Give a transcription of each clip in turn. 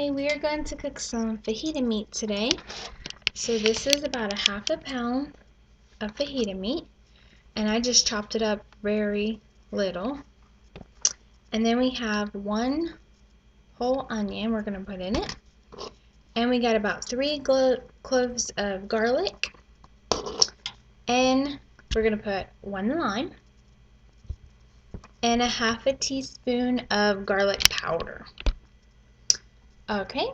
Hi, we are going to cook some fajita meat today. So this is about a half a pound of fajita meat, and I just chopped it up very little. And then we have one whole onion we're going to put in it. And we got about 3 cloves of garlic. And we're going to put 1 lime and a half a teaspoon of garlic powder. Okay.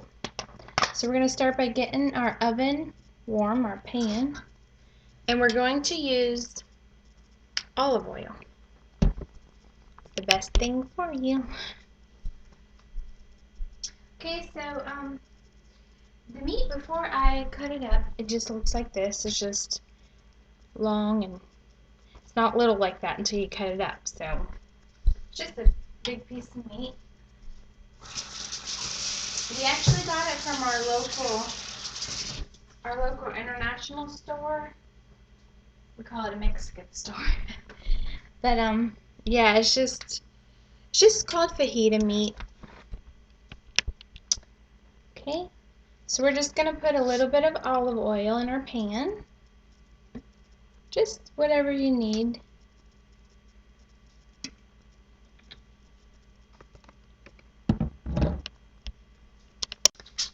So we're going to start by getting our oven warm, our pan, and we're going to use olive oil. The best thing for you. Okay, so the meat, before I cut it up, it just looks like this. It's just long, and it's not little like that until you cut it up. So it's just a big piece of meat. We actually got it from our local international store. We call it a Mexican store. But yeah, it's just called fajita meat. Okay, so we're just gonna put a little bit of olive oil in our pan. Just whatever you need.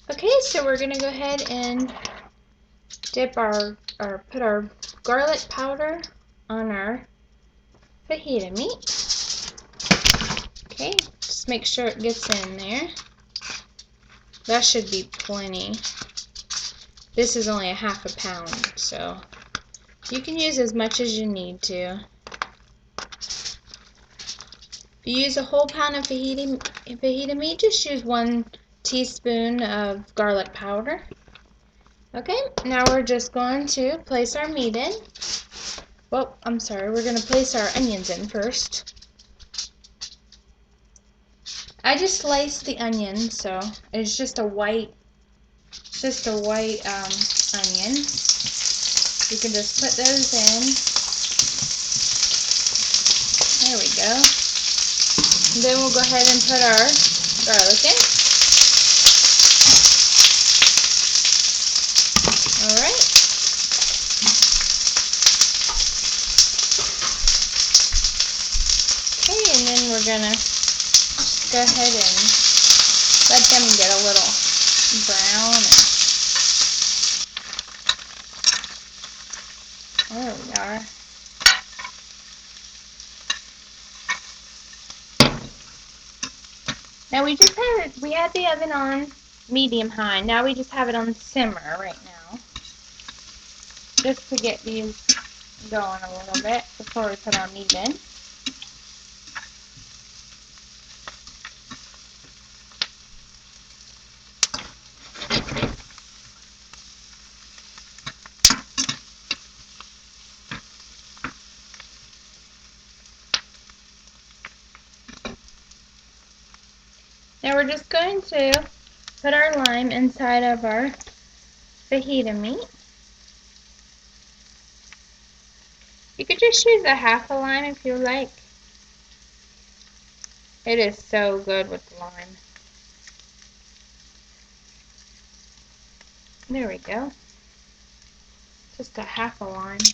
Okay, so we're gonna go ahead and dip put our garlic powder on our fajita meat. Okay, just make sure it gets in there. That should be plenty. This is only a half a pound, so you can use as much as you need to. If you use a whole pound of fajita meat, just use 1 teaspoon of garlic powder. Okay, now we're just going to place our meat in. Well, I'm sorry, we're going to place our onions in first. I just sliced the onion, so it's just a white onion. You can just put those in. There we go. And then we'll go ahead and put our garlic in. Alright. Okay, and then we're gonna go ahead and let them get a little brown. There we are. Now we had the oven on medium high. Now we just have it on simmer right now. Just to get these going a little bit before we put our meat in. Now we're just going to put our lime inside of our fajita meat. You could just use a half a lime if you like. It is so good with lime. There we go. Just a half a lime.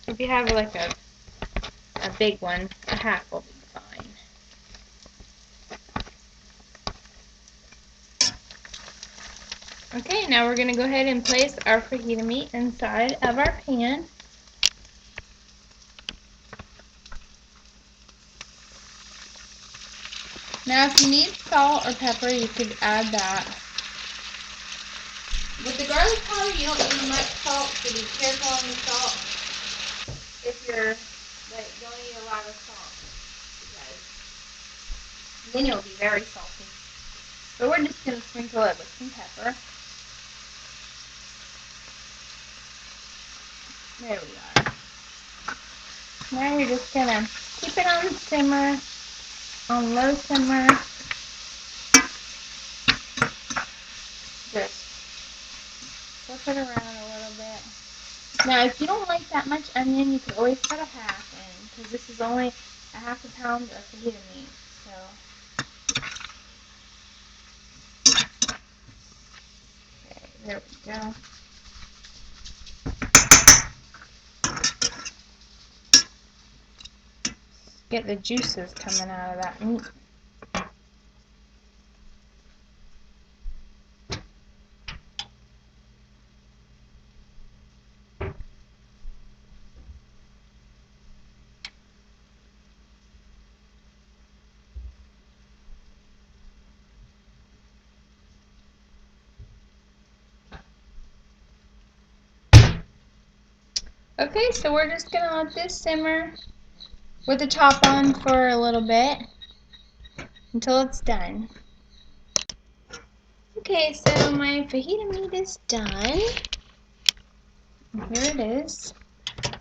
If you have like a big one, a half will be fine. Okay, now we're going to go ahead and place our fajita meat inside of our pan. Now if you need salt or pepper, you could add that. With the garlic powder, you don't need much salt, so be careful on the salt. If you're, you don't need a lot of salt, because then you'll be very salty. But we're just going to sprinkle it with some pepper. There we are. Now you're just going to keep it on simmer, on low simmer. Just flip it around a little bit. Now, if you don't like that much onion, you could always put a half in, because this is only a half a pound of fajita meat. So There we go. Get the juices coming out of that meat. Okay, so we're just going to let this simmer with the top on for a little bit until it's done. Okay, so my fajita meat is done. Here it is.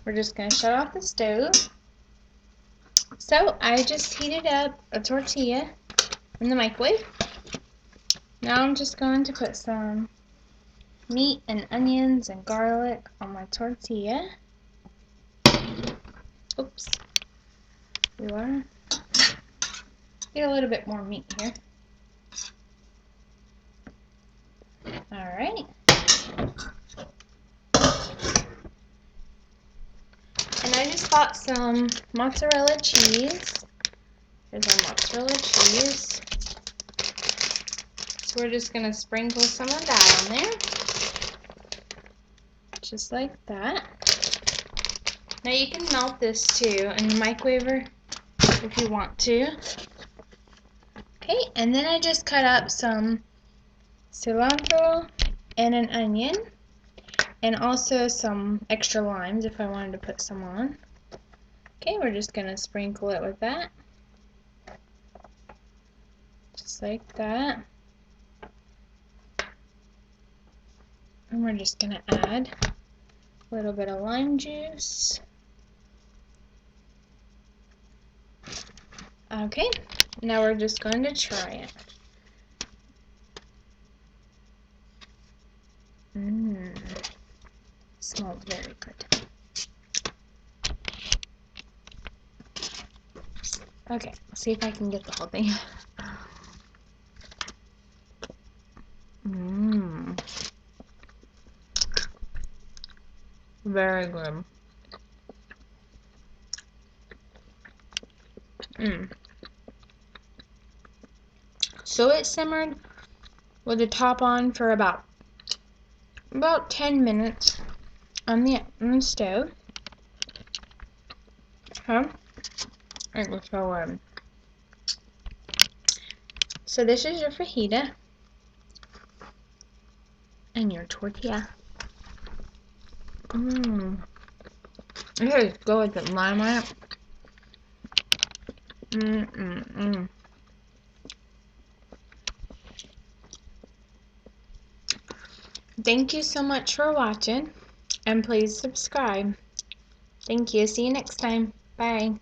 We're just going to shut off the stove. So I just heated up a tortilla in the microwave. Now I'm just going to put some meat and onions and garlic on my tortilla. Oops. We want to get a little bit more meat here. Alright. And I just bought some mozzarella cheese. Here's our mozzarella cheese. So we're just going to sprinkle some of that on there. Just like that. Now you can melt this too in the microwaver if you want to. Okay, and then I just cut up some cilantro and an onion, and also some extra limes if I wanted to put some on. Okay, we're just going to sprinkle it with that. Just like that. And we're just going to add a little bit of lime juice. Okay, now we're just going to try it. Smells very good. Okay, let's see if I can get the whole thing. Very good. So it simmered with the top on for about 10 minutes on the stove. It was so good. So this is your fajita and your tortilla. It is good with the lime on it. Thank you so much for watching, and please subscribe. Thank you. See you next time. Bye.